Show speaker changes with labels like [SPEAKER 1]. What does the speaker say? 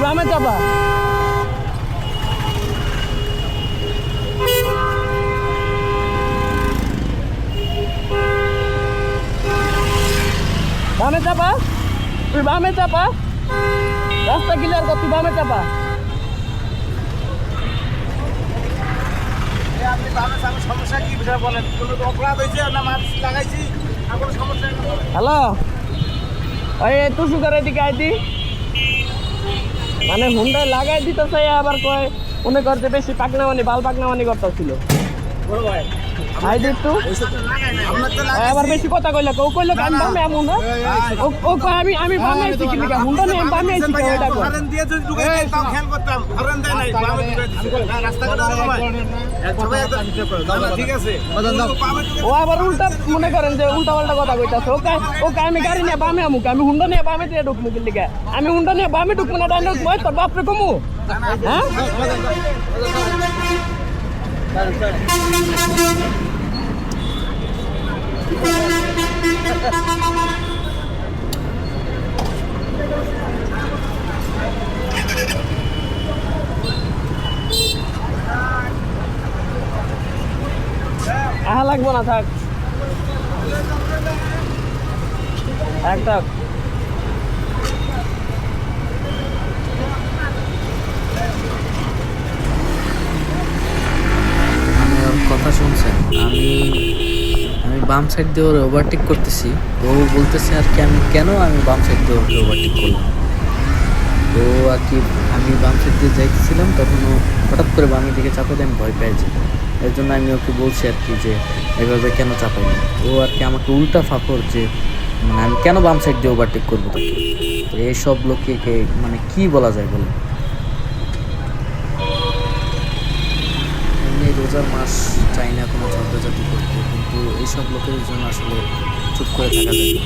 [SPEAKER 1] বামে চাপা। বামে চাপা, তুই বামে চাপা, রাস্তা ক্লিয়ার কর, তুই বামে চাপা।
[SPEAKER 2] আপনি বামে চাপা, সমস্যা কি বিষয় বলেন? কোনো অপরাধ হয়েছে না মাছ লাগাইছি, আর কোনো সমস্যা নেই।
[SPEAKER 1] হ্যালো, ওই তুই সুগার এদিকে আইতি, মানে হুন্ডায় লাগাই দিতে চাই, আবার কয় মনে করতে বেশি পাকনামানি বাল পাকনামানি করতেছিল।
[SPEAKER 2] বড় ভাই
[SPEAKER 1] হাই দিস তুই আবার বেশি কথা কইলে ও কইলো আমি বামে আমু না, ও কয় আমি বামে আইছি কি লিগা, হুন্ডা নিয়ে আমি বামে আইছি কেন এটা কয়।
[SPEAKER 2] হরেন দিয়ে যদি ঢুকাই দেয় তাও খেয়াল করতাম, হরেন দেয় নাই, বামে ঢুকাই দিছি। রাস্তা কাটা সময় সবাই ঠিক আছে,
[SPEAKER 1] ও আবার উল্টা মনে করেন যে উল্টা পাল্টা কথা কইতাছে। ওকে আমি গাড়ি নিয়ে বামে আমুক, আমি হুন্ডা নিয়ে বামে দিয়ে ঢুকবো কি লিগা, আমি হুন্ডা নিয়ে বামে ঢুকবো না ডাইনে ঢুকবো, তোর বাপরে কমু হ্যাঁ। আহা লাগবো না, থাক একটা
[SPEAKER 3] ওর কথা শুনছেন। আমি বাম সাইড দিয়ে ওর ওভারটেক করতেছি, ও বলতেছে আর কি আমি বাম সাইড দিয়ে ওকে ওভারটেক করলাম। তো আর কি আমি বাম সাইড দিয়ে যাইতেছিলাম, তখন ও হঠাৎ করে বামের দিকে চাপা দিয়ে আমি ভয় পেয়েছি। এর জন্য আমি ওকে বলছি আর কি যে এভাবে কেন চাপাই। ও আর কি আমাকে উল্টা ফাঁপড় যে মানে আমি কেন বাম সাইড দিয়ে ওভারটেক করবো তাকে। তো এইসব লোককে মানে কি বলা যায় বলে। এমনি রোজার মাস চাই না কোনো ঝগড়াঝাটি করতে, কিন্তু এইসব লোকের জন্য আসলে চুপ করে থাকা যায় না।